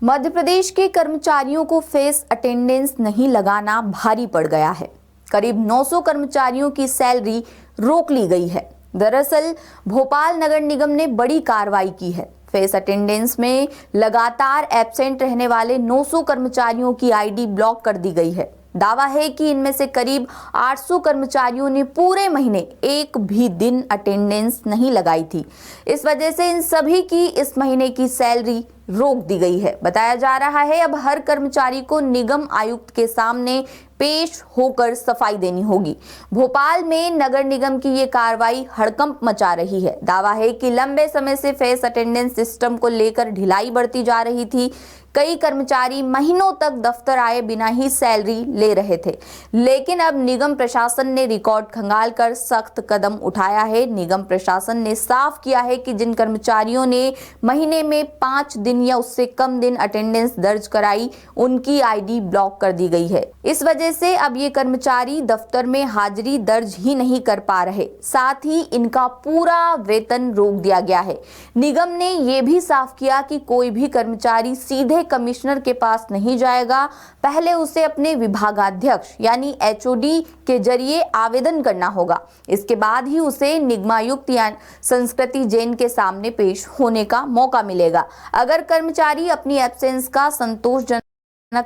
मध्य प्रदेश के कर्मचारियों को फेस अटेंडेंस नहीं लगाना भारी पड़ गया है। करीब 900 कर्मचारियों की सैलरी रोक ली गई है। दरअसल भोपाल नगर निगम ने बड़ी कार्रवाई की है। फेस अटेंडेंस में लगातार एब्सेंट रहने वाले 900 कर्मचारियों की आईडी ब्लॉक कर दी गई है। दावा है कि इनमें से करीब 800 कर्मचारियों ने पूरे महीने एक भी दिन अटेंडेंस नहीं लगाई थी। इस वजह से इन सभी की इस महीने की सैलरी रोक दी गई है। बताया जा रहा है अब हर कर्मचारी को निगम आयुक्त के सामने पेश होकर सफाई देनी होगी। भोपाल में नगर निगम की ये कार्रवाई हड़कंप मचा रही है। दावा है कि लंबे समय से फेस अटेंडेंस सिस्टम को लेकर ढिलाई बढ़ती जा रही थी। कई कर्मचारी महीनों तक दफ्तर आए बिना ही सैलरी ले रहे थे, लेकिन अब निगम प्रशासन ने रिकॉर्ड खंगालकर सख्त कदम उठाया है। निगम प्रशासन ने साफ किया है कि जिन कर्मचारियों ने महीने में 5 दिन या उससे कम दिन अटेंडेंस दर्ज कराई, उनकी आईडी ब्लॉक कर दी गई है। इस वजह से अब ये कर्मचारी दफ्तर में हाजिरी दर्ज ही नहीं कर पा रहे, साथ ही इनका पूरा वेतन रोक दिया गया है। निगम ने ये भी साफ किया कि कोई भी कर्मचारी सीधे कमिश्नर के पास नहीं जाएगा, पहले उसे अपने विभागाध्यक्ष यानी एचओडी के जरिए आवेदन करना होगा। इसके बाद ही उसे निगमायुक्त या संस्कृति जैन के सामने पेश होने का मौका मिलेगा। अगर कर्मचारी अपनी एब्सेंस का संतोषजनक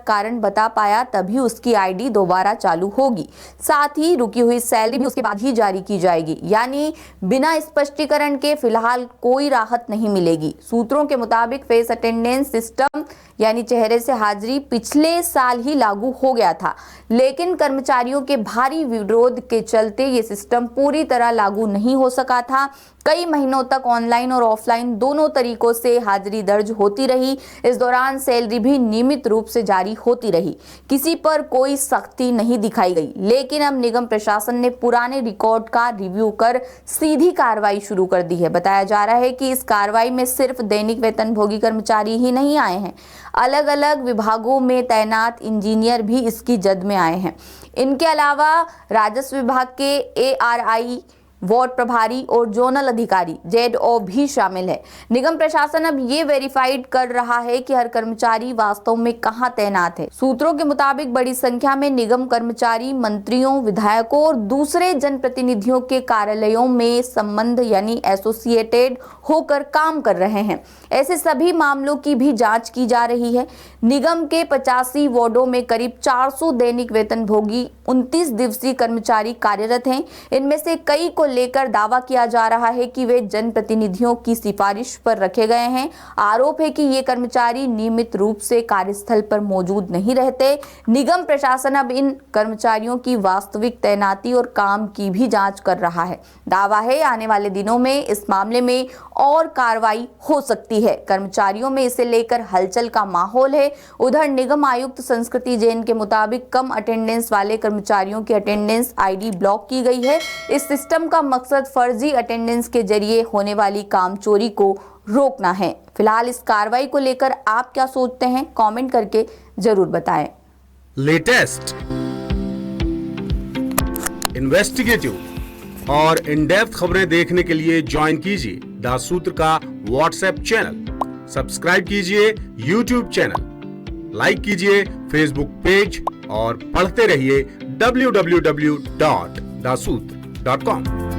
कारण बता पाया तभी उसकी आईडी दोबारा चालू होगी। साथ ही रुकी हुई सैलरी भी उसके बाद ही जारी की जाएगी, यानी बिना स्पष्टीकरण के फिलहाल कोई राहत नहीं मिलेगी। सूत्रों के मुताबिक फेस अटेंडेंस सिस्टम यानी चेहरे से हाजिरी पिछले साल ही लागू हो गया था, लेकिन कर्मचारियों के भारी विरोध के चलते ये सिस्टम पूरी तरह लागू नहीं हो सका था। कई महीनों तक ऑनलाइन और ऑफलाइन दोनों तरीकों से हाजिरी दर्ज होती रही। इस दौरान सैलरी भी नियमित रूप से जारी होती रही, किसी पर कोई सख्ती नहीं दिखाई गई। लेकिन अब निगम प्रशासन ने पुराने रिकॉर्ड का रिव्यू कर सीधी कार्रवाई शुरू कर दी है। बताया जा रहा है कि इस कार्रवाई में सिर्फ दैनिक वेतनभोगी कर्मचारी ही नहीं आए हैं, अलग अलग विभागों में तैनात इंजीनियर भी इसकी जद में आए हैं। इनके अलावा राजस्व विभाग के एआरआई, वार्ड प्रभारी और जोनल अधिकारी जेडओ भी शामिल है। निगम प्रशासन अब ये वेरीफाइड कर रहा है कि हर कर्मचारी वास्तव में कहां तैनात है। सूत्रों के मुताबिक बड़ी संख्या में निगम कर्मचारी मंत्रियों, विधायकों और दूसरे जनप्रतिनिधियों के कार्यालयों में संबंध यानी एसोसिएटेड होकर काम कर रहे हैं। ऐसे सभी मामलों की भी जांच की जा रही है। निगम के 85 वार्डों में करीब 400 दैनिक वेतनभोगी 29 दिवसीय कर्मचारी कार्यरत हैं। इनमें से कई को लेकर दावा किया जा रहा है कि वे जनप्रतिनिधियों की सिफारिश पर रखे गए हैं। आरोप है कि ये कर्मचारी नियमित रूप से कार्यस्थल पर मौजूद नहीं रहते। निगम प्रशासन अब इन कर्मचारियों की वास्तविक तैनाती और काम की भी जांच कर रहा है। दावा है आने वाले दिनों में इस मामले में और कार्रवाई हो सकती है। कर्मचारियों में इसे लेकर हलचल का माहौल है। उधर निगम आयुक्त संस्कृति जैन के मुताबिक कम अटेंडेंस वाले कर्मचारियों की अटेंडेंस आईडी ब्लॉक की गई है। इस सिस्टम का मकसद फर्जी अटेंडेंस के जरिए होने वाली कामचोरी को रोकना है। फिलहाल इस कार्रवाई को लेकर आप क्या सोचते हैं, कमेंट करके जरूर बताएं। लेटेस्ट, इन्वेस्टिगेटिव और इन डेप्थ खबरें देखने के लिए ज्वाइन कीजिए द सूत्र का व्हाट्सएप चैनल, सब्सक्राइब कीजिए यूट्यूब चैनल, लाइक कीजिए फेसबुक पेज और पढ़ते रहिए www.daसूत्र.com।